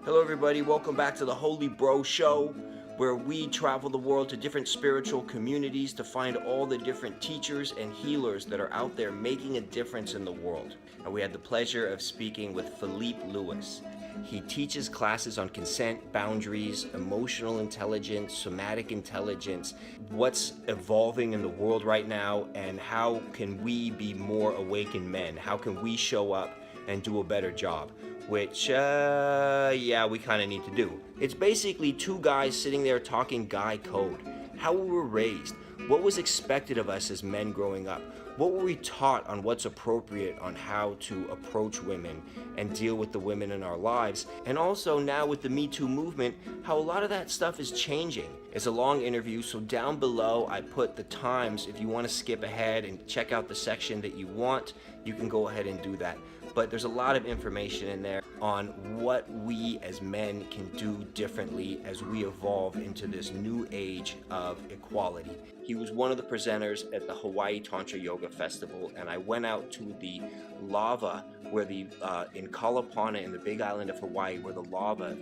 Hello, everybody. Welcome back to the Holy Bro Show, where we travel the world to different spiritual communities to find all the different teachers and healers that are out there making a difference in the world. And we had the pleasure of speaking with Phillipe Lewis. He teaches classes on consent, boundaries, emotional intelligence, somatic intelligence, what's evolving in the world right now, and how can we be more awakened men? How can we show up and do a better job? Which, yeah, we kind of need to do. It's basically two guys sitting there talking guy code. How we were raised, what was expected of us as men growing up, what were we taught on what's appropriate on how to approach women and deal with the women in our lives, and also now with the metoo movement, how a lot of that stuff is changing. It's a long interview, so down below I put the times. If you want to skip ahead and check out the section that you want, you can go ahead and do that. But there's a lot of information in there on what we as men can do differently as we evolve into this new age of equality. He was one of the presenters at the Hawaii Tantra Yoga Festival, and I went out to the lava where in Kalapana in the Big Island of Hawaii, where the lava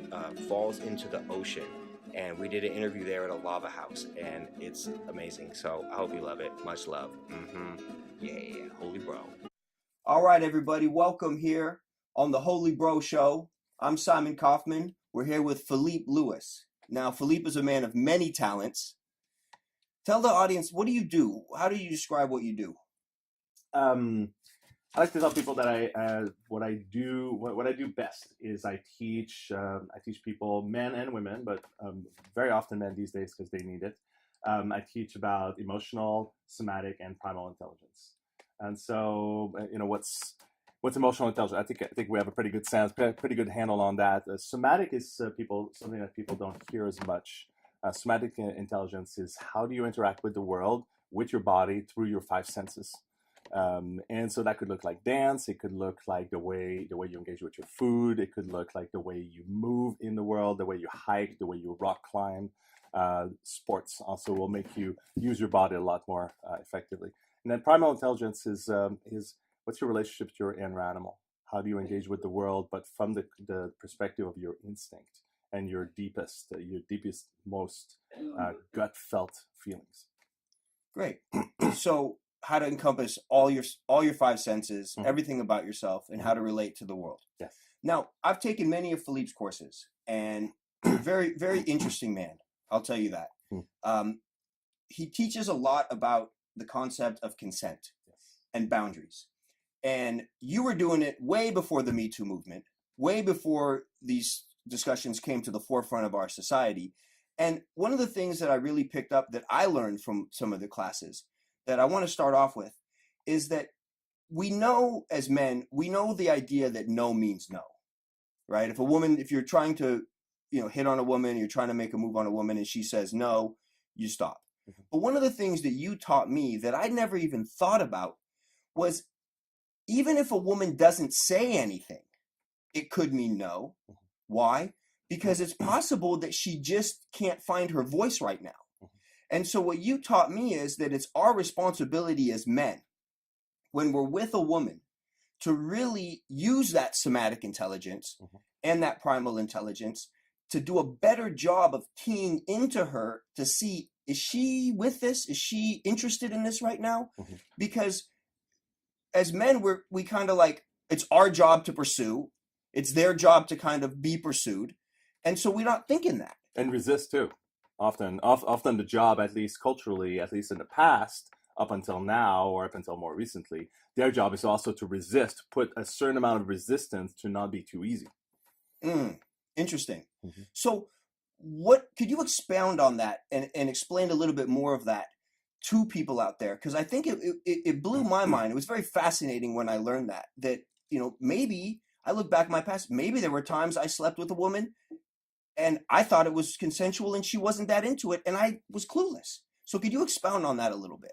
falls into the ocean. And we did an interview there at a lava house, and it's amazing. So I hope you love it. Much love. Yeah, holy bro. All right, everybody, welcome here on the Holy Bro Show. I'm Simon Kaufman. We're here with Phillipe Lewis. Now, Phillipe is a man of many talents. Tell the audience, what do you do? How do you describe what you do? I like to tell people that what I do best is I teach people, men and women, but very often men these days because they need it. I teach about emotional, somatic, and primal intelligence. And so, what's emotional intelligence? I think we have a pretty good sense, pretty good handle on that. Somatic is something that people don't hear as much. Somatic intelligence is how do you interact with the world, with your body, through your five senses. And so that could look like dance. It could look like the way you engage with your food. It could look like the way you move in the world, the way you hike, the way you rock climb. Sports also will make you use your body a lot more effectively. And then primal intelligence is what's your relationship to your inner animal? How do you engage with the world, but from the perspective of your instinct and your deepest, most gut felt feelings. Great. So how to encompass all your five senses, everything about yourself, and how to relate to the world. Yes. Now, I've taken many of Phillipe's courses, and very, very interesting man. I'll tell you that. He teaches a lot about the concept of consent and boundaries. And you were doing it way before the Me Too movement, way before these discussions came to the forefront of our society. And one of the things that I really picked up that I learned from some of the classes that I want to start off with is that we know as men, we know the idea that no means no, right? If you're trying to, hit on a woman, you're trying to make a move on a woman and she says no, you stop. But one of the things that you taught me that I never even thought about was even if a woman doesn't say anything, it could mean no. Why? Because it's possible that she just can't find her voice right now. And so what you taught me is that it's our responsibility as men, when we're with a woman, to really use that somatic intelligence and that primal intelligence to do a better job of keying into her to see, is she with this? Is she interested in this right now? Because as men, we kind of like, it's our job to pursue. It's their job to kind of be pursued. And so we're not thinking that. And resist too. Often the job, at least culturally, at least in the past, up until now, or up until more recently, their job is also to resist, put a certain amount of resistance to not be too easy. Interesting. So what could you expound on that and explain a little bit more of that to people out there? Because I think it blew my mind. It was very fascinating when I learned that, maybe I look back in my past, maybe there were times I slept with a woman and I thought it was consensual and she wasn't that into it and I was clueless. So could you expound on that a little bit?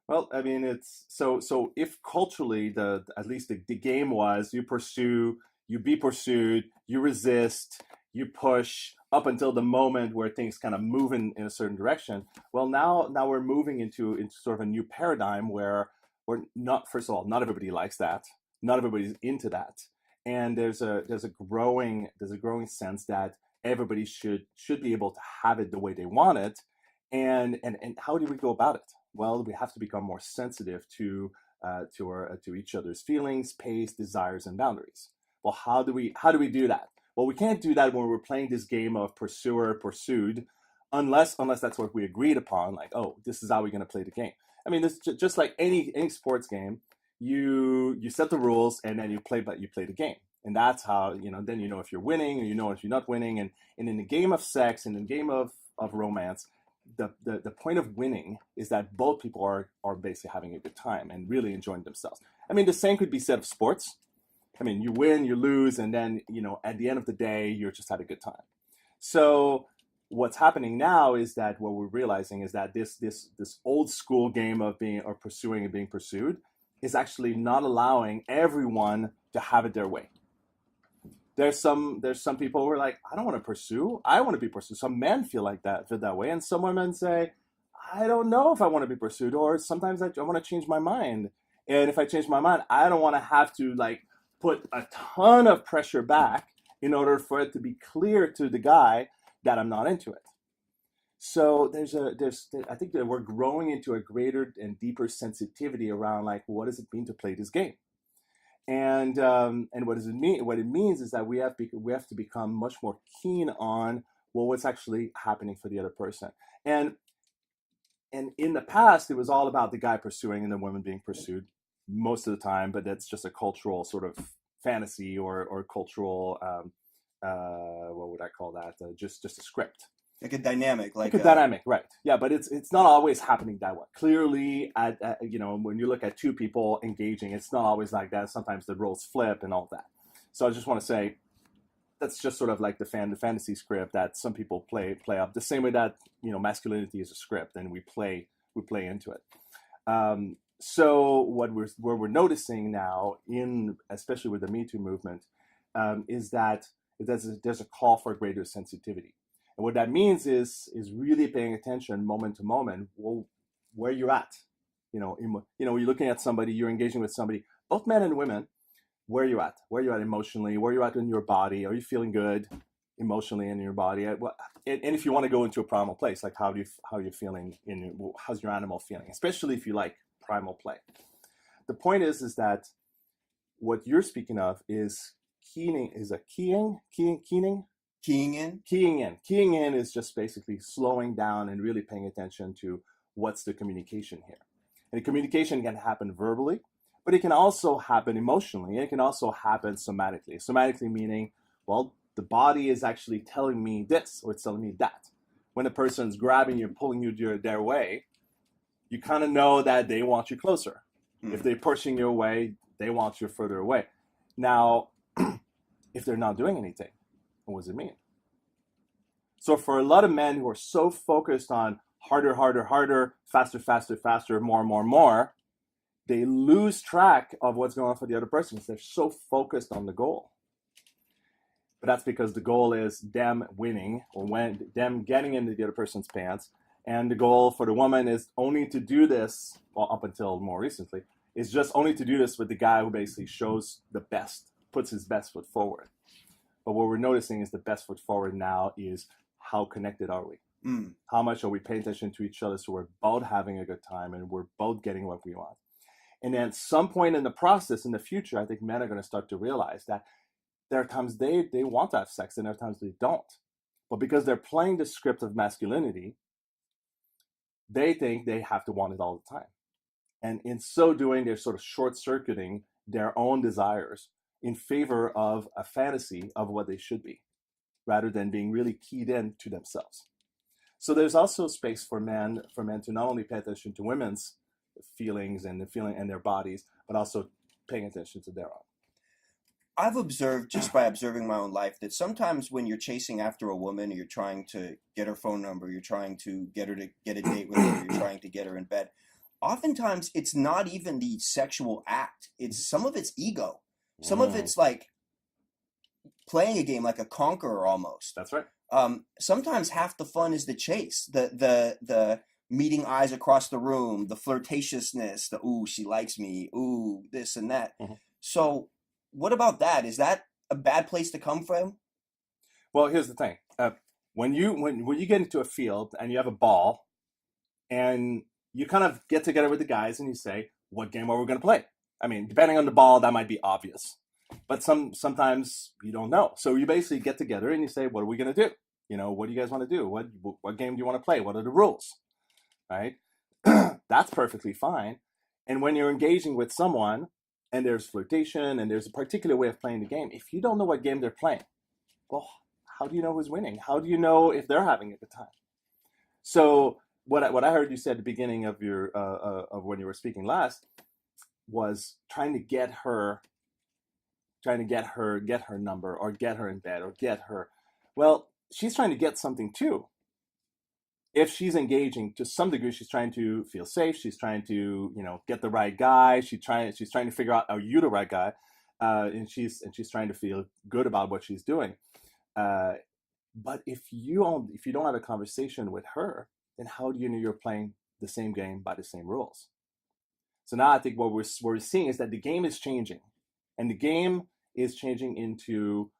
Well, I mean, it's so if culturally at least the game was you pursue, you be pursued, you resist, you push up until the moment where things kind of move in a certain direction. Well, now we're moving into sort of a new paradigm where we're not, first of all, not everybody likes that. Not everybody's into that. and there's a growing sense that everybody should be able to have it the way they want it. And how do we go about it? Well, we have to become more sensitive to each other's feelings, pace, desires, and boundaries. Well, how do we do that? Well, we can't do that when we're playing this game of pursuer pursued, unless that's what we agreed upon. Like, oh, this is how we're going to play the game. I mean, this just like any sports game. You set the rules, and then you play the game, and that's how then if you're winning, or if you're not winning. And in the game of sex, and in the game of romance, the point of winning is that both people are basically having a good time and really enjoying themselves. I mean, the same could be said of sports. I mean, you win, you lose, and then at the end of the day, you're just had a good time. So what's happening now is that what we're realizing is that this old school game of pursuing and being pursued is actually not allowing everyone to have it their way. There's some people who are like, I don't want to pursue, I want to be pursued. Some men feel that way, and some women say, I don't know if I want to be pursued, or sometimes I want to change my mind. And if I change my mind, I don't want to have to like put a ton of pressure back in order for it to be clear to the guy that I'm not into it. So I think that we're growing into a greater and deeper sensitivity around like, what does it mean to play this game, and what does it mean? What it means is that we have to become much more keen on what's actually happening for the other person. And in the past, it was all about the guy pursuing and the woman being pursued most of the time, but that's just a cultural sort of fantasy or cultural what would I call that? Just a script. Like a dynamic, dynamic, right? Yeah, but it's not always happening that way. Clearly, when you look at two people engaging, it's not always like that. Sometimes the roles flip and all that. So I just want to say that's just sort of like the fantasy script that some people play up the same way that masculinity is a script and we play into it. So what we're noticing now, especially with the Me Too movement, is that there's a call for greater sensitivity. And what that means is really paying attention moment to moment. Well, where you're at, you're looking at somebody, you're engaging with somebody, both men and women. Where you at emotionally, where you're at in your body. Are you feeling good emotionally in your body? And if you want to go into a primal place, like how are you feeling how's your animal feeling, especially if you like primal play. The point is that what you're speaking of is keying in. Keying in is just basically slowing down and really paying attention to what's the communication here. And the communication can happen verbally, but it can also happen emotionally. It can also happen somatically. Somatically meaning, well, the body is actually telling me this or it's telling me that. When a person's grabbing you, pulling you their way, you kind of know that they want you closer. If they're pushing you away, they want you further away. Now, if they're not doing anything, what does it mean? So for a lot of men who are so focused on harder, faster, more, they lose track of what's going on for the other person because they're so focused on the goal. But that's because the goal is them winning or them getting into the other person's pants. And the goal for the woman is only to do this, well, up until more recently, is just only to do this with the guy who basically shows the best, puts his best foot forward. But what we're noticing is the best foot forward now is how connected are we? How much are we paying attention to each other so we're both having a good time and we're both getting what we want? And then at some point in the process in the future, I think men are going to start to realize that there are times they want to have sex and there are times they don't. But because they're playing the script of masculinity, they think they have to want it all the time. And in so doing, they're sort of short-circuiting their own desires in favor of a fantasy of what they should be, rather than being really keyed in to themselves. So there's also space for men to not only pay attention to women's feelings and their bodies, but also paying attention to their own. I've observed, just by observing my own life, that sometimes when you're chasing after a woman, or you're trying to get her phone number, you're trying to get her to get a date with her, you're trying to get her in bed, oftentimes it's not even the sexual act. It's some of it's ego. Some of it's like playing a game, like a conqueror almost. That's right. Sometimes half the fun is the chase, the meeting eyes across the room, the flirtatiousness, the ooh, she likes me, ooh, this and that. So what about that? Is that a bad place to come from? Well, here's the thing. When you get into a field and you have a ball and you kind of get together with the guys and you say, what game are we going to play? I mean, depending on the ball, that might be obvious. But sometimes you don't know. So you basically get together and you say, what are we going to do? You know, what do you guys want to do? What game do you want to play? What are the rules? Right? That's perfectly fine. And when you're engaging with someone and there's flirtation and there's a particular way of playing the game, if you don't know what game they're playing, well, how do you know who's winning? How do you know if they're having a good time? So what I heard you say at the beginning of your of when you were speaking last was trying to get her number or get her in bed or get her. Well, she's trying to get something too. If she's engaging to some degree, she's trying to feel safe. She's trying to, get the right guy. She's trying to figure out, are you the right guy? And she's trying to feel good about what she's doing. But if you don't have a conversation with her, then how do you know you're playing the same game by the same rules? So now I think what we're seeing is that the game is changing, and the game is changing into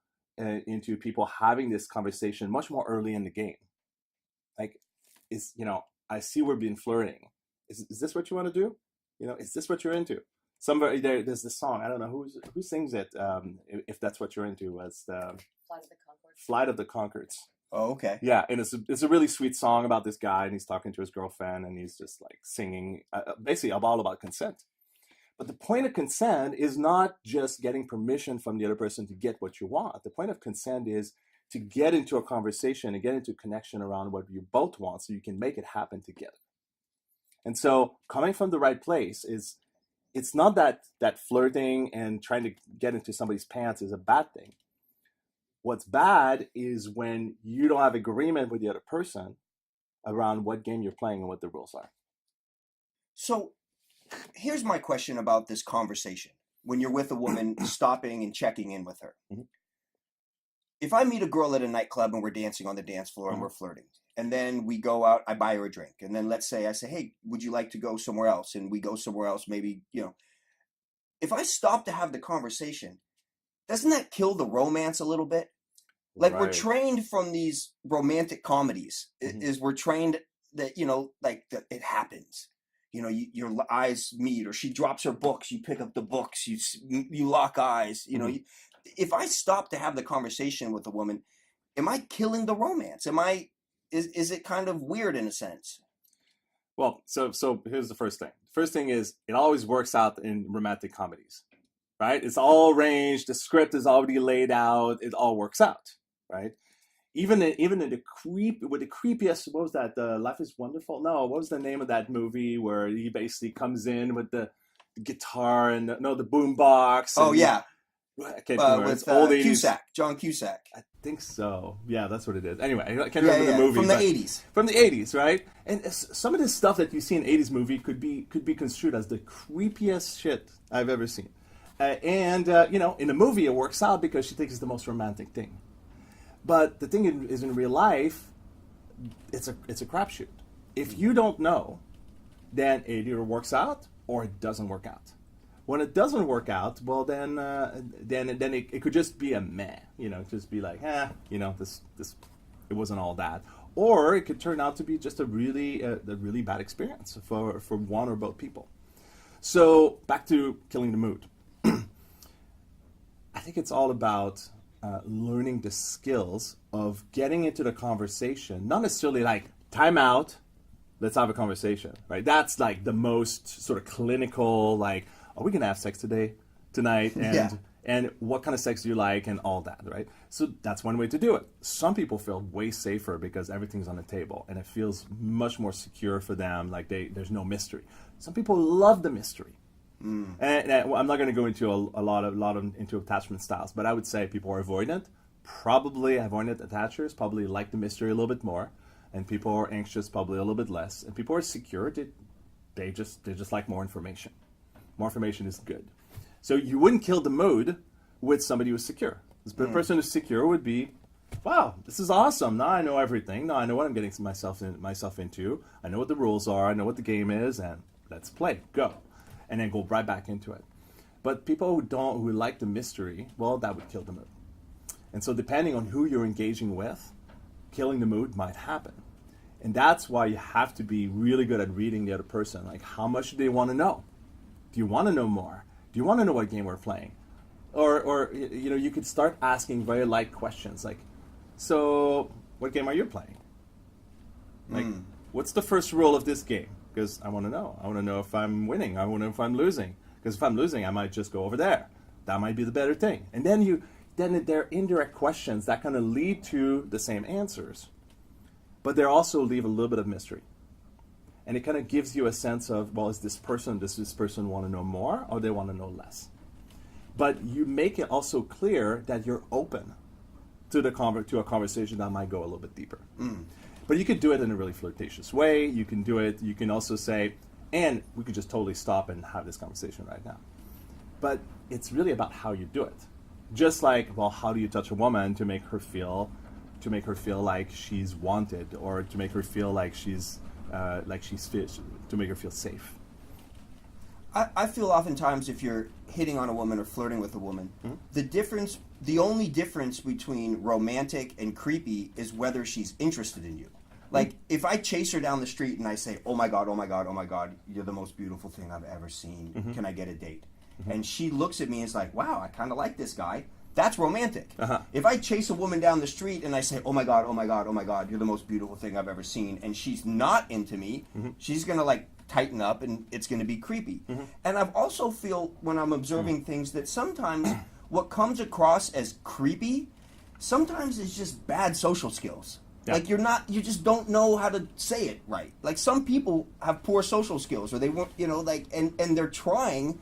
people having this conversation much more early in the game. Like, I see we're being flirting. Is this what you want to do? Is this what you're into? Somebody there's this song. I don't know who sings it. If that's what you're into, as the Flight of the Conchords. Oh, okay. Yeah, and it's a really sweet song about this guy, and he's talking to his girlfriend, and he's just like singing, basically all about consent. But the point of consent is not just getting permission from the other person to get what you want. The point of consent is to get into a conversation and get into a connection around what you both want, so you can make it happen together. And so, coming from the right place it's not that flirting and trying to get into somebody's pants is a bad thing. What's bad is when you don't have agreement with the other person around what game you're playing and what the rules are. So here's my question about this conversation. When you're with a woman, stopping and checking in with her. Mm-hmm. If I meet a girl at a nightclub and we're dancing on the dance floor and we're flirting, and then we go out, I buy her a drink, and then let's say I say, hey, would you like to go somewhere else? And we go somewhere else, maybe, if I stop to have the conversation, doesn't that kill the romance a little bit? Like, Right. We're trained from these romantic comedies, Mm-hmm. is we're trained that, that it happens. Your eyes meet, or she drops her books, you pick up the books, you lock eyes, Mm-hmm. If I stop to have the conversation with a woman, am I killing the romance? Is it kind of weird in a sense? Well, so here's the first thing. First thing is, it always works out in romantic comedies, right? It's all arranged. The script is already laid out. It all works out, right? Even in the creepiest, what was that? Life is Wonderful? No, what was the name of that movie where he basically comes in with the guitar and the boombox? Oh, yeah. I can't remember. With It's old 80s. Cusack, John Cusack. I think so. Yeah, that's what it is. Anyway, I can't remember the movie. From the 80s. From the 80s, right? And some of this stuff that you see in 80s movie could be construed as the creepiest shit I've ever seen. In the movie it works out because she thinks it's the most romantic thing. But the thing is, in real life, it's a crapshoot. If you don't know, then it either works out or it doesn't work out. When it doesn't work out, well, then it could just be a meh, just be like, this it wasn't all that, or it could turn out to be just a really bad experience for one or both people. So back to killing the mood. I think it's all about learning the skills of getting into the conversation, not necessarily like time out, let's have a conversation, right? That's like the most sort of clinical, like, are we gonna have sex tonight, and what kind of sex do you like, and all that, right? So that's one way to do it. Some people feel way safer because everything's on the table and it feels much more secure for them, like there's no mystery. Some people love the mystery. And I'm not going to go into a lot into attachment styles, but I would say people are avoidant, attachers probably like the mystery a little bit more, and people are anxious probably a little bit less, and people are secure, they just like more information. More information is good. So you wouldn't kill the mood with somebody who's secure. The person who's secure would be, wow, this is awesome. Now I know everything. Now I know what I'm getting myself into. I know what the rules are. I know what the game is, and let's play. Go. And then go right back into it. But people who like the mystery, well, that would kill the mood. And so depending on who you're engaging with, killing the mood might happen. And that's why you have to be really good at reading the other person. Like, how much do they want to know? Do you want to know more? Do you want to know what game we're playing? Or you could start asking very light questions like, so what game are you playing? Like, what's the first rule of this game? Because I want to know. I want to know if I'm winning. I want to know if I'm losing. Because if I'm losing, I might just go over there. That might be the better thing. And then there are indirect questions that kind of lead to the same answers. But they also leave a little bit of mystery. And it kind of gives you a sense of, well, does this person want to know more or they want to know less? But you make it also clear that you're open to a conversation that might go a little bit deeper. But you could do it in a really flirtatious way. You can do it. You can also say, and we could just totally stop and have this conversation right now. But it's really about how you do it. Just like, well, how do you touch a woman to make her feel like she's wanted, or to make her feel like she's fit, to make her feel safe? I feel oftentimes if you're hitting on a woman or flirting with a woman, the only difference between romantic and creepy is whether she's interested in you. Like, if I chase her down the street and I say, oh my God, oh my God, oh my God, you're the most beautiful thing I've ever seen. Can I get a date? And she looks at me and is like, wow, I kind of like this guy. That's romantic. If I chase a woman down the street and I say, oh my God, oh my God, oh my God, you're the most beautiful thing I've ever seen, and she's not into me, she's going to like tighten up and it's going to be creepy. And I've also feel when I'm observing things that sometimes what comes across as creepy sometimes is just bad social skills. Yeah. Like you just don't know how to say it right. Like some people have poor social skills, or they want, and they're trying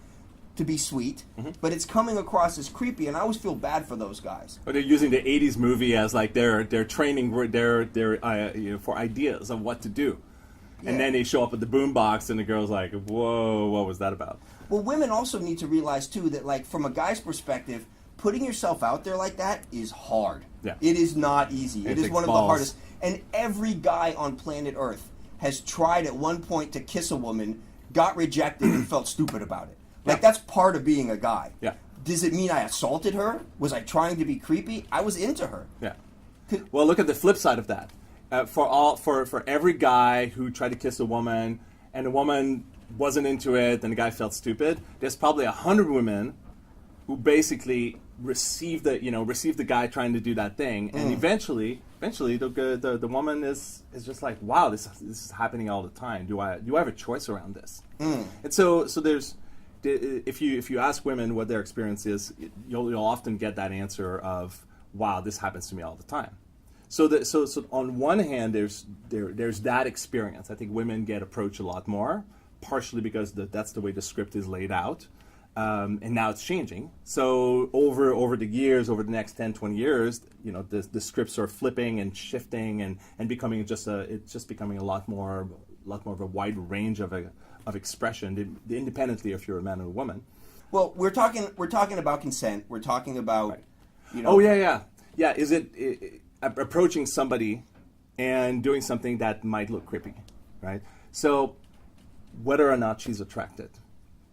to be sweet, but it's coming across as creepy, and I always feel bad for those guys. Or they're using the '80s movie as like their training, for ideas of what to do, and then they show up at the boombox, and the girl's like, "Whoa, what was that about?" Well, women also need to realize too that, like, from a guy's perspective, putting yourself out there like that is hard. Yeah. It is not easy. It is one of the hardest. And every guy on planet Earth has tried at one point to kiss a woman, got rejected, and felt stupid about it. Like, that's part of being a guy. Yeah. Does it mean I assaulted her? Was I trying to be creepy? I was into her. Yeah. Well, look at the flip side of that. For every guy who tried to kiss a woman and the woman wasn't into it and the guy felt stupid, there's probably 100 women who basically received the guy trying to do that thing, and eventually the woman is just like, wow, this is happening all the time. Do I have a choice around this? And so there's, if you ask women what their experience is, you'll often get that answer of, wow, this happens to me all the time. So on one hand, there's that experience. I think women get approached a lot more, partially because that's the way the script is laid out. And now it's changing. So over the years, over the next 10, 20 years, the scripts are flipping and shifting and becoming it's becoming a lot more of a wide range of expression, independently if you're a man or a woman. Well, we're talking about consent. We're talking about, Oh yeah. Is it approaching somebody and doing something that might look creepy, right? So whether or not she's attracted,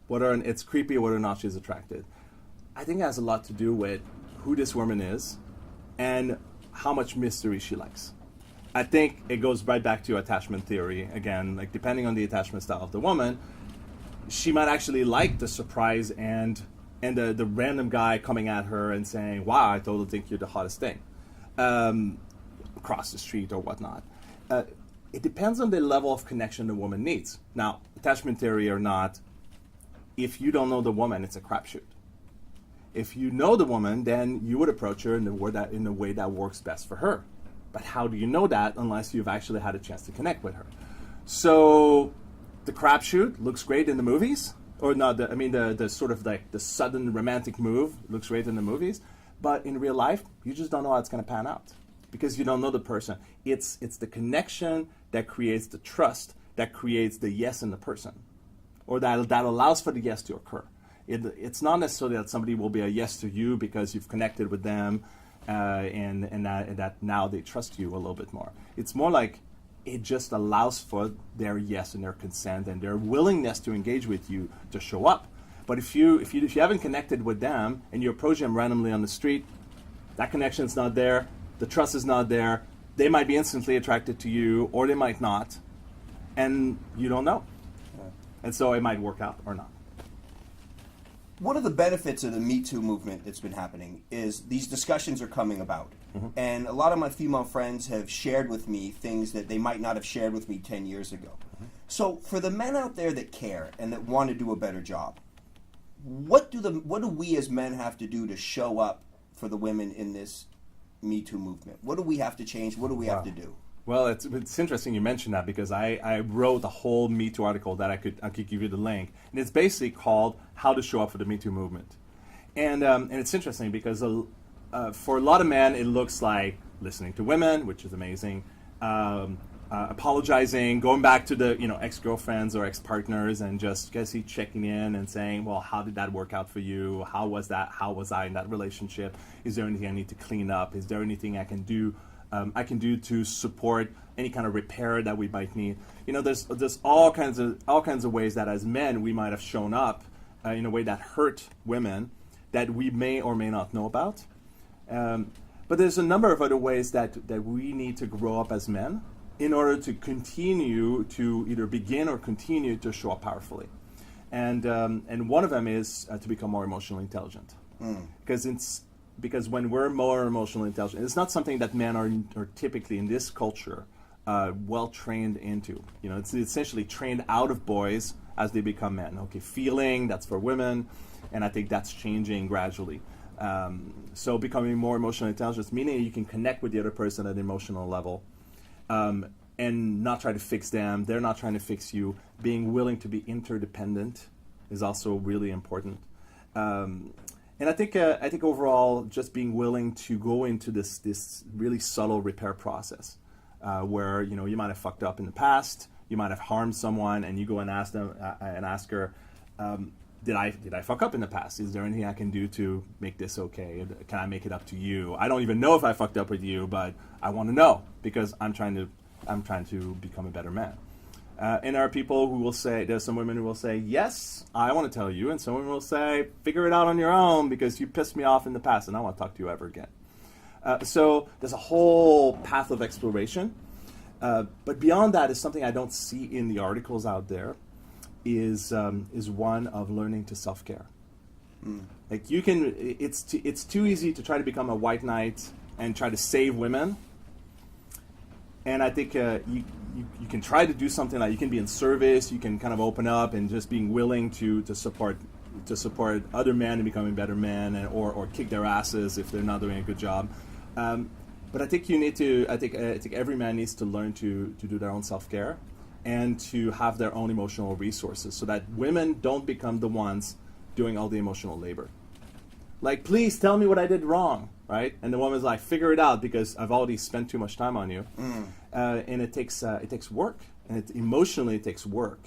whether it's creepy or whether or not she's attracted, I think it has a lot to do with who this woman is and how much mystery she likes. I think it goes right back to attachment theory again. Like, depending on the attachment style of the woman, she might actually like the surprise and the random guy coming at her and saying, "Wow, I totally think you're the hottest thing," across the street or whatnot. It depends on the level of connection the woman needs. Now, attachment theory or not, if you don't know the woman, it's a crapshoot. If you know the woman, then you would approach her in the way that works best for her. But how do you know that unless you've actually had a chance to connect with her? So the crapshoot looks great in the movies, or not? The sort of like the sudden romantic move looks great in the movies, but in real life, you just don't know how it's going to pan out because you don't know the person. It's the connection that creates the trust, that creates the yes in the person, or that allows for the yes to occur. It's not necessarily that somebody will be a yes to you because you've connected with them, and that now they trust you a little bit more. It's more like it just allows for their yes and their consent and their willingness to engage with you to show up. But if you haven't connected with them and you approach them randomly on the street, that connection's not there, the trust is not there. They might be instantly attracted to you, or they might not, and you don't know. And so it might work out or not. One of the benefits of the Me Too movement that's been happening is these discussions are coming about. And a lot of my female friends have shared with me things that they might not have shared with me 10 years ago. So for the men out there that care and that want to do a better job, what do we as men have to do to show up for the women in this Me Too movement? What do we have to change? What do we have to do? Well, it's interesting you mentioned that, because I wrote a whole Me Too article that I could give you the link, and it's basically called "How to Show Up for the Me Too Movement," and it's interesting because for a lot of men it looks like listening to women, which is amazing, apologizing, going back to the ex-girlfriends or ex-partners, and just checking in and saying, well, how did that work out for you? How was that? How was I in that relationship? Is there anything I need to clean up? Is there anything I can do? To support any kind of repair that we might need. There's all kinds of ways that as men we might have shown up in a way that hurt women that we may or may not know about. But there's a number of other ways that we need to grow up as men in order to continue to either begin or continue to show up powerfully. And one of them is to become more emotionally intelligent. Because when we're more emotionally intelligent, it's not something that men are typically in this culture well trained into. It's essentially trained out of boys as they become men. Okay, feeling, that's for women, and I think that's changing gradually. So becoming more emotionally intelligent, meaning you can connect with the other person at an emotional level and not try to fix them. They're not trying to fix you. Being willing to be interdependent is also really important. And I think overall, just being willing to go into this really subtle repair process, where you might have fucked up in the past, you might have harmed someone, and you go and ask them and ask her, did I fuck up in the past? Is there anything I can do to make this okay? Can I make it up to you? I don't even know if I fucked up with you, but I want to know because I'm trying to become a better man. And there are people who will say, there's some women who will say, yes, I want to tell you. And some women will say, figure it out on your own because you pissed me off in the past and I don't want to talk to you ever again. So there's a whole path of exploration. But beyond that is something I don't see in the articles out there is one of learning to self-care. Like it's too easy to try to become a white knight and try to save women. And I think you can try to do something like you can be in service, you can kind of open up and just being willing to support other men in becoming better men or kick their asses if they're not doing a good job. But I think I think every man needs to learn to do their own self-care and to have their own emotional resources so that women don't become the ones doing all the emotional labor. Like, please tell me what I did wrong, right? And the woman's like, figure it out because I've already spent too much time on you. And it takes work, and emotionally it takes work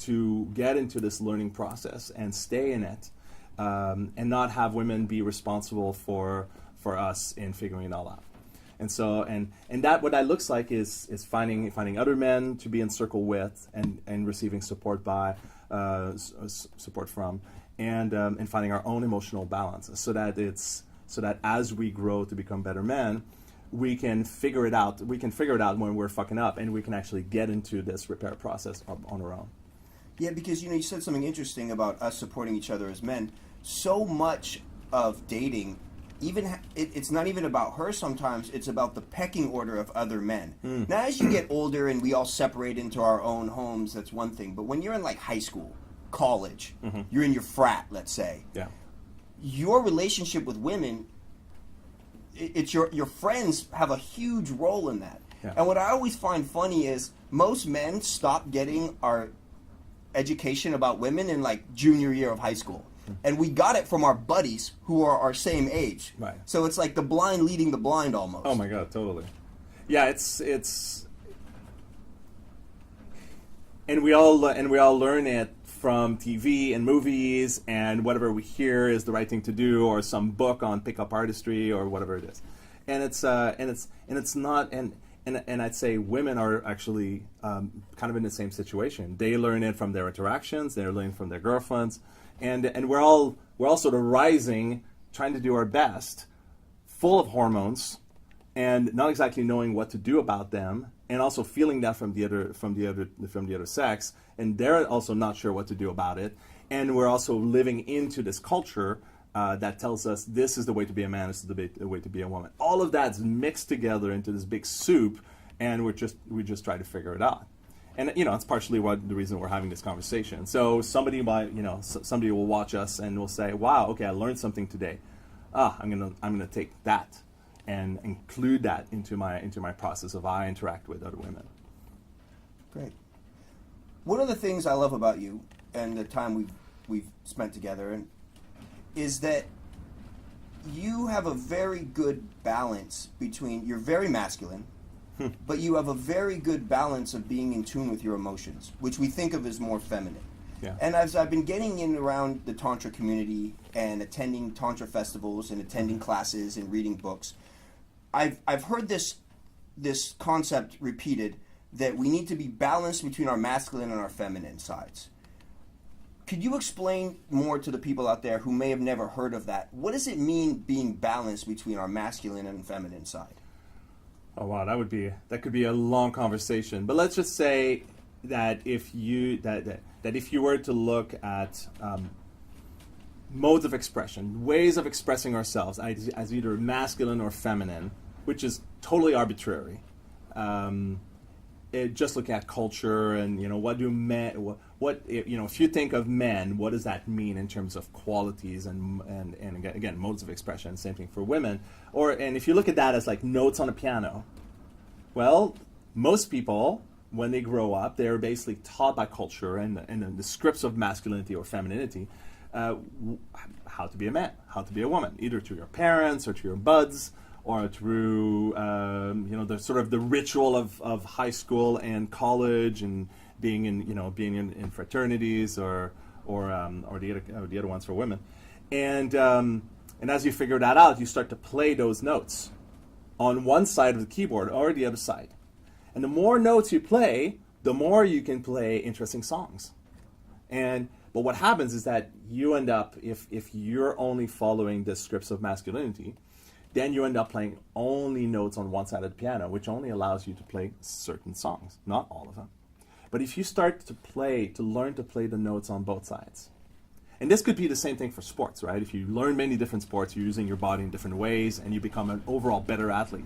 to get into this learning process and stay in it, and not have women be responsible for us in figuring it all out. And so, and that what that looks like is finding other men to be in circle with and receiving support by, support from, and finding our own emotional balance so that as we grow to become better men, we can figure it out. We can figure it out when we're fucking up, and we can actually get into this repair process on our own. Yeah, because you said something interesting about us supporting each other as men. So much of dating, it's not even about her sometimes, it's about the pecking order of other men. Now, as you get older and we all separate into our own homes, that's one thing. But when you're in like high school, college, you're in your frat, let's say. Yeah. Your relationship with women, it's your friends have a huge role in that. Yeah. And what I always find funny is most men stop getting our education about women in like junior year of high school. And we got it from our buddies who are our same age. Right. So it's like the blind leading the blind almost. Oh my God, totally. Yeah, it's and we all learn it from TV and movies and whatever we hear is the right thing to do, or some book on pickup artistry or whatever it is. And it's not, and And I'd say women are actually kind of in the same situation. They learn it from their interactions. They're learning from their girlfriends, and we're all sort of rising, trying to do our best, full of hormones, and not exactly knowing what to do about them, and also feeling that from the other sex, and they're also not sure what to do about it. And we're also living into this culture that tells us this is the way to be a man, this is the way to be a woman. All of that's mixed together into this big soup, and we just try to figure it out. And it's partially the reason we're having this conversation. So somebody somebody will watch us and will say, "Wow, okay, I learned something today. I'm gonna take that and include that into my process of how I interact with other women." Great. One of the things I love about you and the time we've spent together is that you have a very good balance between, you're very masculine, but you have a very good balance of being in tune with your emotions, which we think of as more feminine. Yeah. And as I've been getting in around the Tantra community and attending Tantra festivals and attending classes and reading books, I've heard this concept repeated that we need to be balanced between our masculine and our feminine sides. Could you explain more to the people out there who may have never heard of that? What does it mean being balanced between our masculine and feminine side? Oh wow, that could be a long conversation. But let's just say that if you were to look at modes of expression, ways of expressing ourselves as either masculine or feminine, which is totally arbitrary. Just look at culture and what do men, if you think of men, what does that mean in terms of qualities and again modes of expression? Same thing for women. And if you look at that as like notes on a piano, well, most people when they grow up, they're basically taught by culture and the scripts of masculinity or femininity how to be a man, how to be a woman, either through your parents or through your buds, or through the sort of the ritual of high school and college and being in fraternities or the other ones for women, and as you figure that out, you start to play those notes on one side of the keyboard or the other side, and the more notes you play, the more you can play interesting songs. But what happens is that you end up, if you're only following the scripts of masculinity, then you end up playing only notes on one side of the piano, which only allows you to play certain songs, not all of them. But if you start to learn to play the notes on both sides, and this could be the same thing for sports, right? If you learn many different sports, you're using your body in different ways, and you become an overall better athlete,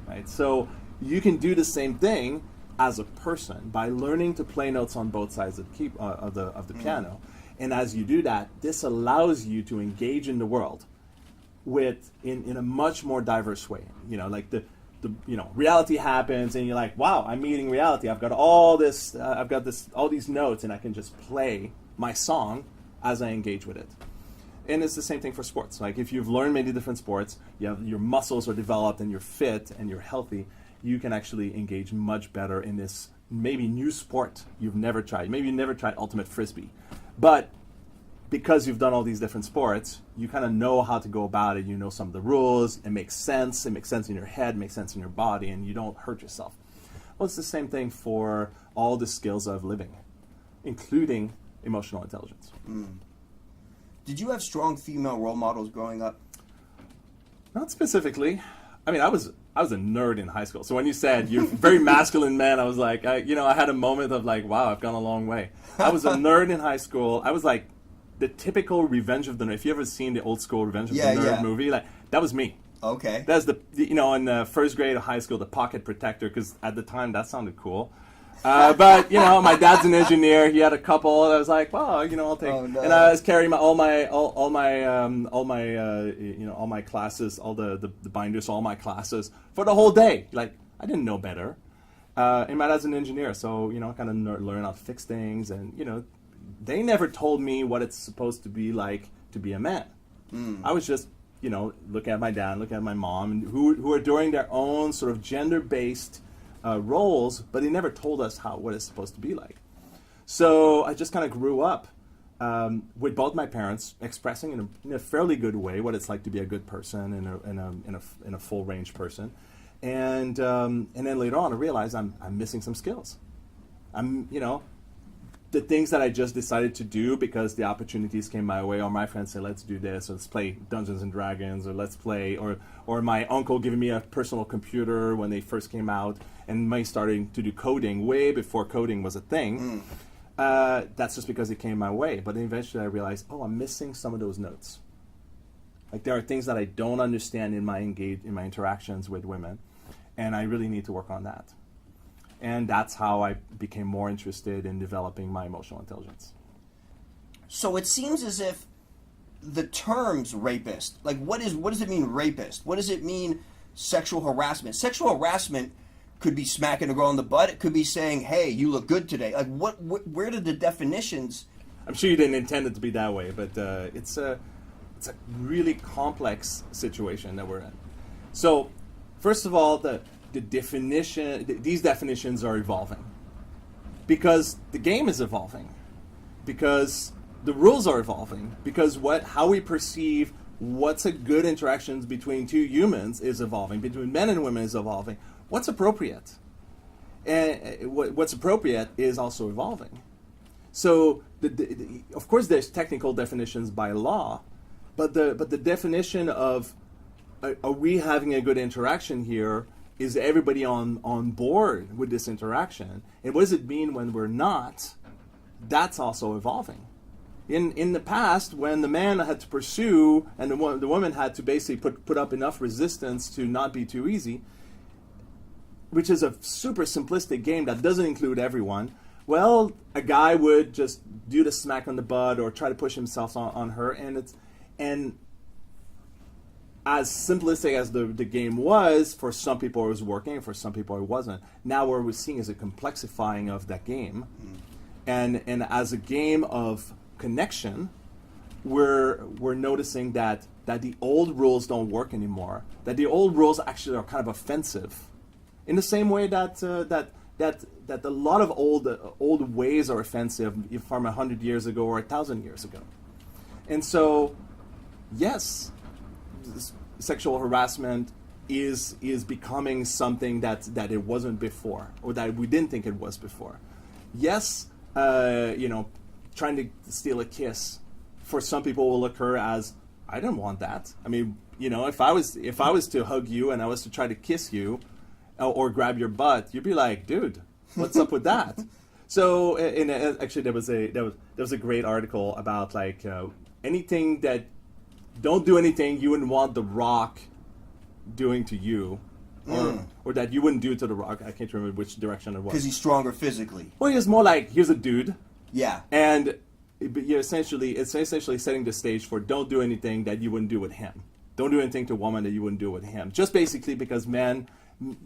right? So you can do the same thing as a person by learning to play notes on both sides of the piano. And as you do that, this allows you to engage in the world in a much more diverse way. Like the reality happens, and you're like, wow, I'm meeting reality. I've got all these notes, and I can just play my song as I engage with it. And it's the same thing for sports. Like if you've learned many different sports, your muscles are developed, and you're fit, and you're healthy, you can actually engage much better in this maybe new sport you've never tried. Maybe you never tried ultimate frisbee, but because you've done all these different sports, you kind of know how to go about it. You know some of the rules. It makes sense. It makes sense in your head, makes sense in your body, and you don't hurt yourself. Well, it's the same thing for all the skills of living, including emotional intelligence. Did you have strong female role models growing up? Not specifically. I mean, I was a nerd in high school. So when you said you're a very masculine man, I was like, I had a moment of like, wow, I've gone a long way. I was a nerd in high school. I was like the typical Revenge of the Nerd. If you ever seen the old school Revenge of the Nerd movie, like that was me. Okay. That's in the first grade of high school, the pocket protector, because at the time that sounded cool. But my dad's an engineer. He had a couple. And I was like, well, I'll take. Oh, no. And I was carrying all my classes, all the binders, all my classes for the whole day. Like I didn't know better. And my dad's an engineer, so kind of learn how to fix things, and they never told me what it's supposed to be like to be a man. I was just looking at my dad, looking at my mom, and who are doing their own sort of gender-based roles, but they never told us what it's supposed to be like. So I just kind of grew up with both my parents expressing in a fairly good way what it's like to be a good person and a full range person, And then later on, I realized I'm missing some skills. The things that I just decided to do because the opportunities came my way, or my friends said, let's do this, or let's play Dungeons and Dragons, or let's play, or my uncle giving me a personal computer when they first came out, and me starting to do coding way before coding was a thing. That's just because it came my way. But then eventually I realized, I'm missing some of those notes. Like there are things that I don't understand in my interactions with women, and I really need to work on that. And that's how I became more interested in developing my emotional intelligence. So it seems as if the terms rapist, like what does it mean rapist? What does it mean sexual harassment? Sexual harassment could be smacking a girl in the butt. It could be saying, hey, you look good today. Like where did the definitions... I'm sure you didn't intend it to be that way, but it's a really complex situation that we're in. So first of all, these definitions are evolving because the game is evolving, because the rules are evolving, because how we perceive what's a good interactions between two humans is evolving, between men and women is evolving. What's appropriate? And what's appropriate is also evolving. So of course there's technical definitions by law, but the definition of are we having a good interaction here? Is everybody on board with this interaction? And what does it mean when we're not? That's also evolving. In the past, when the man had to pursue and the woman had to basically put up enough resistance to not be too easy, which is a super simplistic game that doesn't include everyone, well, a guy would just do the smack on the butt or try to push himself on her, and as simplistic as the game was, for some people it was working, for some people it wasn't. Now what we're seeing is a complexifying of that game. And as a game of connection, we're noticing that the old rules don't work anymore, that the old rules actually are kind of offensive. In the same way that a lot of old ways are offensive from 100 years ago or 1,000 years ago. And so, yes, sexual harassment is becoming something that it wasn't before, or that we didn't think it was before. Yes, trying to steal a kiss for some people will occur as, I didn't want that. I mean, if I was to hug you and I was to try to kiss you or grab your butt, you'd be like, dude, what's up with that? So, actually, there was a great article about anything that. Don't do anything you wouldn't want The Rock doing to you, or that you wouldn't do to The Rock. I can't remember which direction it was. Because he's stronger physically. Well, he's more like, here's a dude. Yeah. And it's essentially setting the stage for don't do anything that you wouldn't do with him. Don't do anything to a woman that you wouldn't do with him. Just basically because men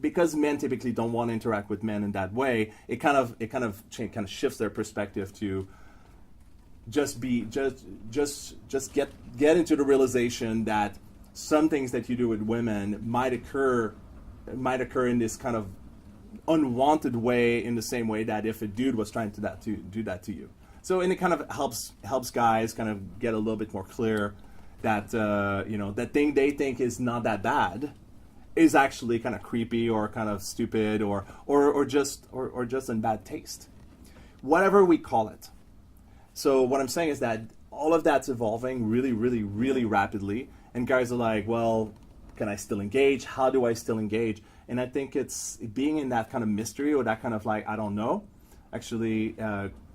typically don't want to interact with men in that way. It kind of shifts their perspective to just get into the realization that some things that you do with women might occur in this kind of unwanted way, in the same way that if a dude was trying to do that to you. So, and it kind of helps guys kind of get a little bit more clear that that thing they think is not that bad is actually kind of creepy or kind of stupid or just in bad taste, whatever we call it. So what I'm saying is that all of that's evolving really, really, really rapidly. And guys are like, well, can I still engage? How do I still engage? And I think it's being in that kind of mystery or that kind of I don't know, actually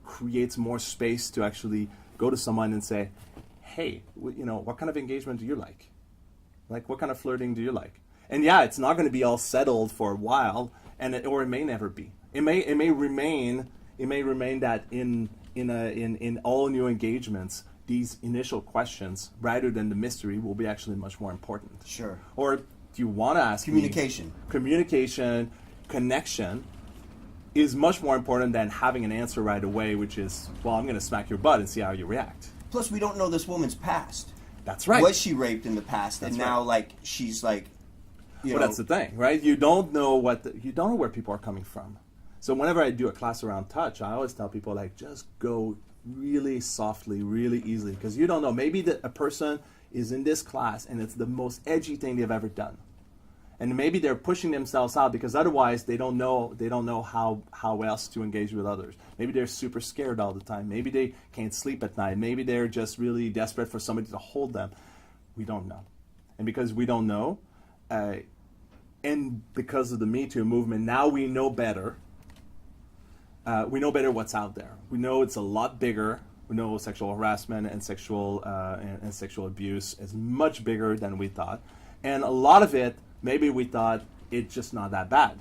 creates more space to actually go to someone and say, hey, what kind of engagement do you like? Like, what kind of flirting do you like? And yeah, it's not going to be all settled for a while, or it may never be. It may remain that in all new engagements, these initial questions, rather than the mystery, will be actually much more important. Sure. Or do you want to ask communication? Communication, connection is much more important than having an answer right away, which is, well, I'm going to smack your butt and see how you react. Plus, we don't know this woman's past. That's right. Was she raped in the past? That's and now, right. She's well, that's the thing, right? You don't know where people are coming from. So whenever I do a class around touch, I always tell people, just go really softly, really easily, because you don't know. Maybe a person is in this class and it's the most edgy thing they've ever done. And maybe they're pushing themselves out because otherwise they don't know how else to engage with others. Maybe they're super scared all the time. Maybe they can't sleep at night. Maybe they're just really desperate for somebody to hold them. We don't know. And because we don't know, and because of the Me Too movement, now we know better. We know better what's out there. We know it's a lot bigger. We know sexual harassment and sexual abuse is much bigger than we thought. And a lot of it, maybe we thought it's just not that bad,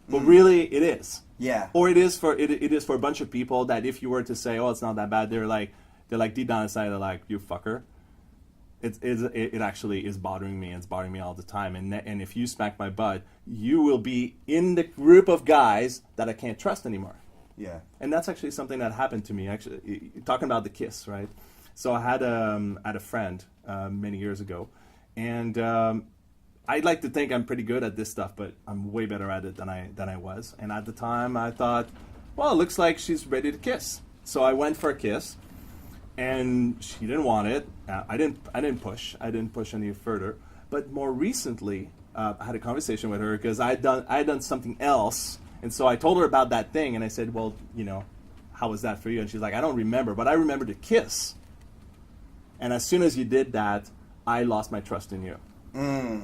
but really it is. Yeah. Or it is for a bunch of people that if you were to say, oh, it's not that bad, they're like deep down inside, they're like, you fucker. It actually is bothering me. It's bothering me all the time. And if you smack my butt, you will be in the group of guys that I can't trust anymore. Yeah. And that's actually something that happened to me. Actually, talking about the kiss, right? So I had a friend many years ago, and I'd like to think I'm pretty good at this stuff, but I'm way better at it than I was. And at the time, I thought, well, it looks like she's ready to kiss. So I went for a kiss, and she didn't want it. I didn't push any further. But more recently, I had a conversation with her because I had done something else, and so I told her about that thing, and I said, well, how was that for you? And she's like, I don't remember, but I remember the kiss. And as soon as you did that, I lost my trust in you. And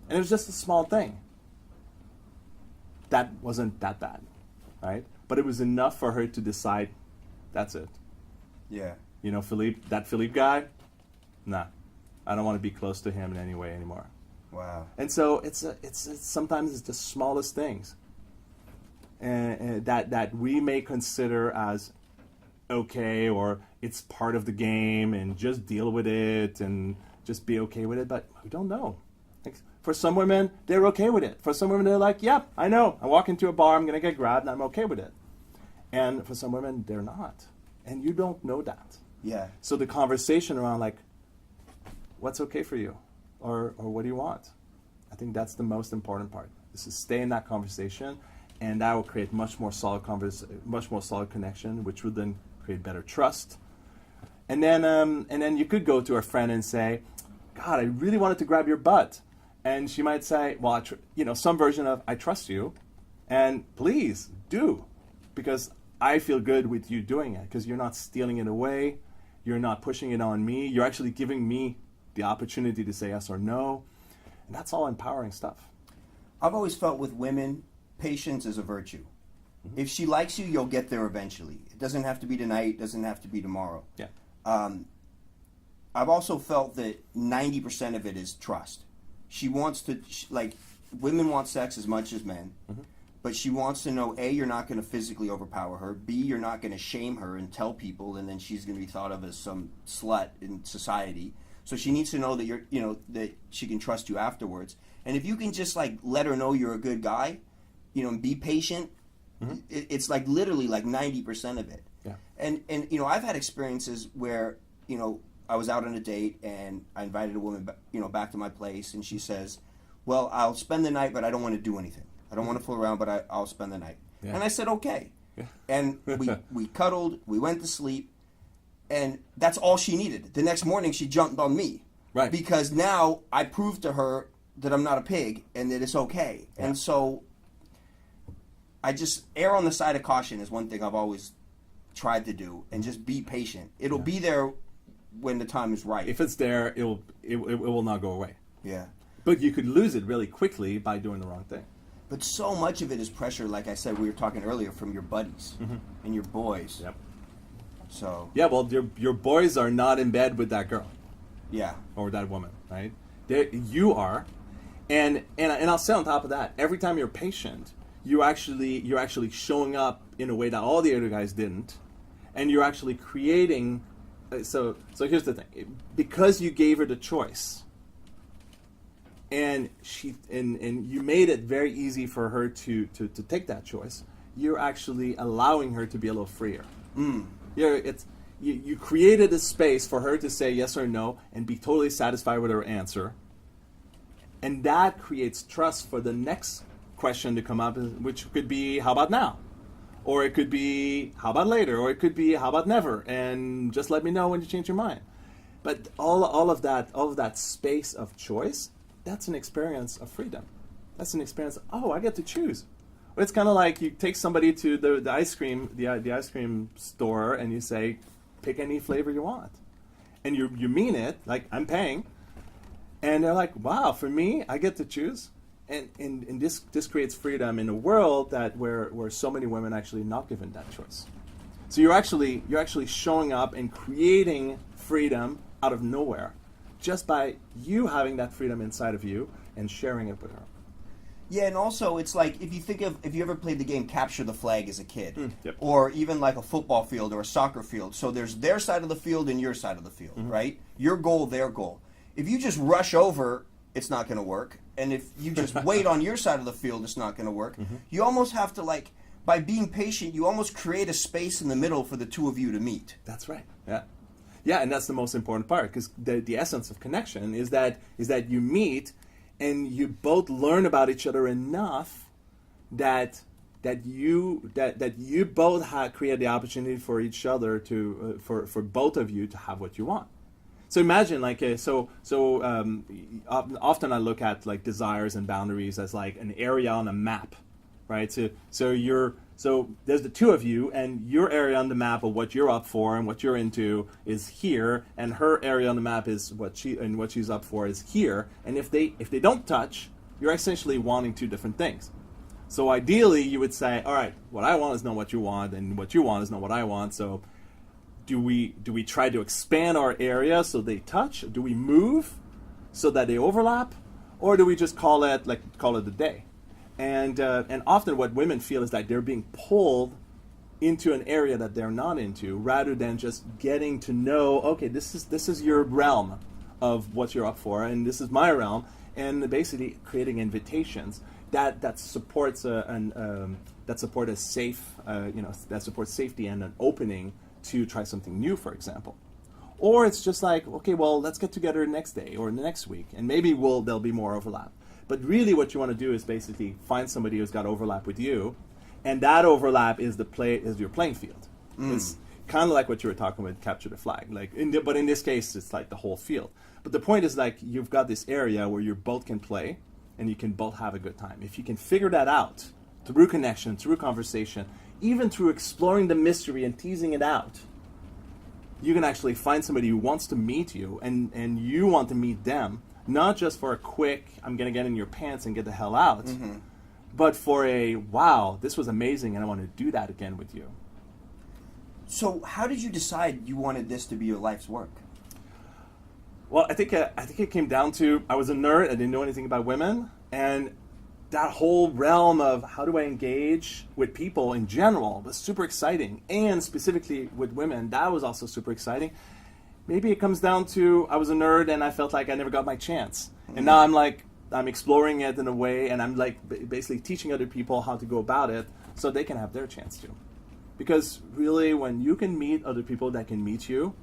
it was just a small thing. That wasn't that bad, right? But it was enough for her to decide, that's it. Yeah. That Phillipe guy, nah, I don't want to be close to him in any way anymore. Wow. And so it's sometimes it's the smallest things that we may consider as okay, or it's part of the game and just deal with it and just be okay with it, but we don't know. Like, for some women, they're okay with it. For some women, they're like, yep, I know. I walk into a bar, I'm going to get grabbed, and I'm okay with it. And for some women, they're not. And you don't know that. Yeah. So the conversation around, like, what's okay for you? Or what do you want? I think that's the most important part. Is to stay in that conversation, and that will create much more solid connection, which would then create better trust. And then you could go to a friend and say, God, I really wanted to grab your butt. And she might say, well, some version of, I trust you, and please do, because I feel good with you doing it, because you're not stealing it away, you're not pushing it on me, you're actually giving me the opportunity to say yes or no, and that's all empowering stuff. I've always felt with women, patience is a virtue. Mm-hmm. If she likes you, you'll get there eventually. It doesn't have to be tonight, it doesn't have to be tomorrow. Yeah. I've also felt that 90% of it is trust. She wants to, women want sex as much as men, but she wants to know, A, you're not going to physically overpower her, B, you're not going to shame her and tell people, and then she's going to be thought of as some slut in society. So she needs to know that that she can trust you afterwards. And if you can just let her know you're a good guy, and be patient, it's literally 90% of it. Yeah. And I've had experiences where, I was out on a date and I invited a woman, back to my place, and she says, well, I'll spend the night, but I don't want to do anything. I don't want to fool around, but I'll spend the night. Yeah. And I said, okay. Yeah. And we cuddled, we went to sleep, and that's all she needed. The next morning, she jumped on me. Right. Because now I proved to her that I'm not a pig and that it's okay. Yeah. And so I just err on the side of caution is one thing I've always tried to do, and just be patient. It'll be there when the time is right. If it's there, it will not go away. Yeah. But you could lose it really quickly by doing the wrong thing. But so much of it is pressure, like I said, we were talking earlier, from your buddies and your boys. Yep. So. Yeah, well, your boys are not in bed with that girl. Yeah. Or that woman, right? You are, and I'll say on top of that, every time you're patient, you're actually showing up in a way that all the other guys didn't, and you're actually creating. So here's the thing: because you gave her the choice, and you made it very easy for her to take that choice, you're actually allowing her to be a little freer. You created a space for her to say yes or no and be totally satisfied with her answer, and that creates trust for the next question to come up, which could be, how about now? Or it could be, how about later? Or it could be, how about never? And just let me know when you change your mind. But all of that space of choice, that's an experience of freedom. That's an experience. Oh, I get to choose. It's kind of like you take somebody to the ice cream store and you say, pick any flavor you want, and you mean it, like I'm paying, and they're like, wow, for me, I get to choose, and this creates freedom in a world where so many women actually not given that choice. So you're actually showing up and creating freedom out of nowhere, just by you having that freedom inside of you and sharing it with her. Yeah, and also it's like if you ever played the game Capture the Flag as a kid, Yep. or even like a football field or a soccer field. So there's their side of the field and your side of the field, right? Your goal, their goal. If you just rush over, it's not going to work. And if you just wait on your side of the field, it's not going to work. You almost have to, like, by being patient, you almost create a space in the middle for the two of you to meet. That's right. Yeah. Yeah, and that's the most important part, because the essence of connection is that you meet and you both learn about each other enough that you both create the opportunity for each other to for both of you to have what you want. So imagine, like, often I look at, like, desires and boundaries as like an area on a map, right? So there's the two of you, and your area on the map of what you're up for and what you're into is here, and her area on the map is what she's up for is here. And if they don't touch, you're essentially wanting two different things. So ideally, you would say, all right, what I want is not what you want, and what you want is not what I want. So do we try to expand our area so they touch? Do we move so that they overlap, or do we just call it a day? And often what women feel is that they're being pulled into an area that they're not into, rather than just getting to know, okay, this is your realm of what you're up for, and this is my realm, and basically creating invitations that supports safety and an opening to try something new, for example. Or it's just like, okay, well, let's get together next day or the next week, and maybe there'll be more overlap. But really what you want to do is basically find somebody who's got overlap with you, and that overlap is your playing field. It's kind of like what you were talking about, Capture the Flag. But in this case, it's like the whole field. But the point is, like, you've got this area where you both can play, and you can both have a good time. If you can figure that out through connection, through conversation, even through exploring the mystery and teasing it out, you can actually find somebody who wants to meet you, and you want to meet them. Not just for a quick, I'm going to get in your pants and get the hell out, but for a, wow, this was amazing and I want to do that again with you. So how did you decide you wanted this to be your life's work? Well, I think it came down to, I was a nerd, I didn't know anything about women, and that whole realm of how do I engage with people in general was super exciting, and specifically with women, that was also super exciting. Maybe it comes down to I was a nerd and I felt like I never got my chance. And now I'm exploring it in a way, and I'm like basically teaching other people how to go about it so they can have their chance too. Because really, when you can meet other people that can meet you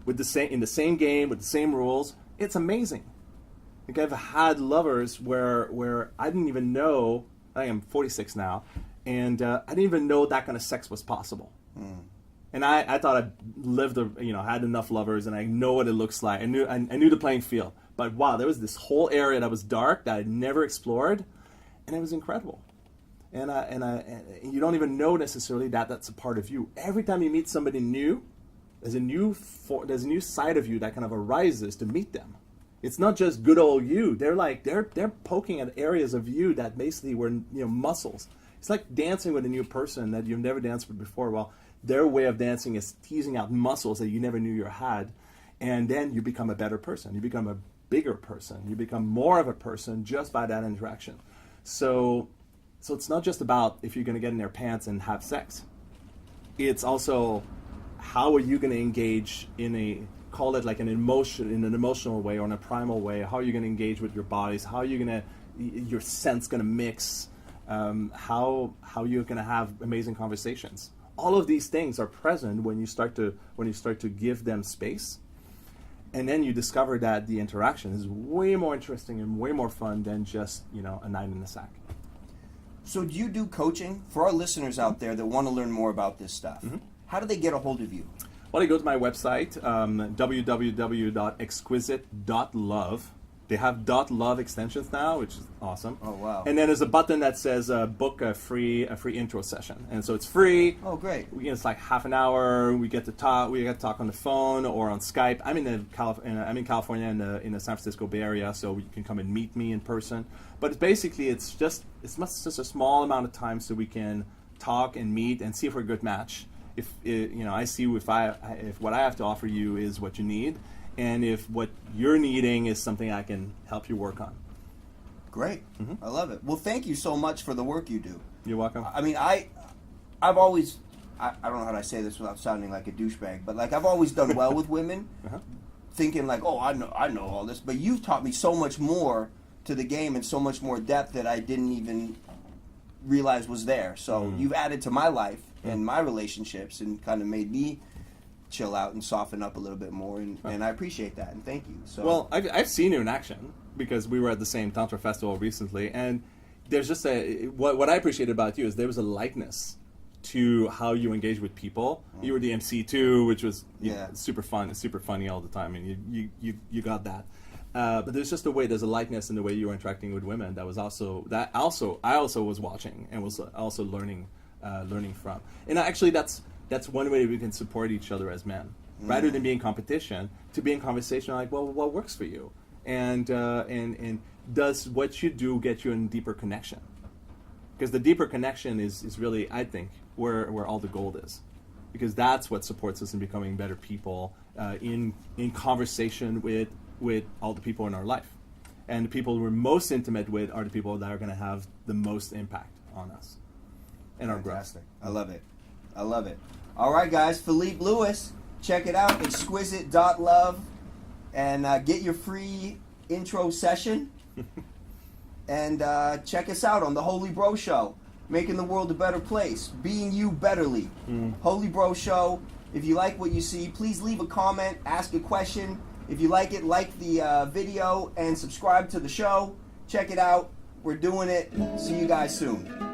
in the same game with the same rules, it's amazing. Like, I've had lovers where I didn't even know, I am 46 now, and I didn't even know that kind of sex was possible. And I thought I had enough lovers, and I know what it looks like. I knew the playing field. But wow, there was this whole area that was dark that I'd never explored, and it was incredible. And you don't even know necessarily that that's a part of you. Every time you meet somebody new, there's a new side of you that kind of arises to meet them. It's not just good old you. They're poking at areas of you that basically were muscles. It's like dancing with a new person that you've never danced with before. Well, their way of dancing is teasing out muscles that you never knew you had, and then you become a better person. You become a bigger person. You become more of a person just by that interaction. So it's not just about if you're going to get in their pants and have sex. It's also how are you going to engage in an emotional way or in a primal way. How are you going to engage with your bodies? How are you going to your scent's going to mix? How you're going to have amazing conversations. All of these things are present when you start to give them space, and then you discover that the interaction is way more interesting and way more fun than just a night in the sack. So do you do coaching for our listeners out there that want to learn more about this stuff? How do they get a hold of you? Well, they go to my website, www.exquisite.love, They have .love extensions now, which is awesome. Oh, wow. And then there's a button that says book a free intro session, and so it's free. Oh, great. It's like half an hour. We get to talk. We get to talk on the phone or on Skype. I'm in California in the San Francisco Bay Area, so you can come and meet me in person. But basically, it's just a small amount of time so we can talk and meet and see if we're a good match. If I see if what I have to offer you is what you need, and if what you're needing is something I can help you work on. Great. I love it. Well, thank you so much for the work you do. You're welcome. I mean, I've always, I don't know how to say this without sounding like a douchebag, but like I've always done well with women, thinking like, oh, I know all this, but you've taught me so much more to the game and so much more depth that I didn't even realize was there. So you've added to my life and my relationships and kind of made me chill out and soften up a little bit more, and I appreciate that, and thank you. So, well, I've seen you in action because we were at the same Tantra festival recently, and there's just what I appreciated about you is there was a likeness to how you engage with people. You were the MC too, which was super fun, super funny all the time, and you got that. But there's just there's a likeness in the way you were interacting with women I also was watching and was also learning from. And actually, that's one way we can support each other as men, rather than being competition, to be in conversation like, well, what works for you, and does what you do get you in deeper connection? Because the deeper connection is really, I think, where all the gold is, because that's what supports us in becoming better people in conversation with all the people in our life, and the people we're most intimate with are the people that are going to have the most impact on us and our growth. I love it. I love it. All right, guys, Phillipe Lewis, check it out, exquisite.love, and get your free intro session. And check us out on the Holy Bro Show, making the world a better place, being you betterly. Holy Bro Show. If you like what you see, please leave a comment, ask a question. If you like it, like the video and subscribe to the show. Check it out. We're doing it. See you guys soon.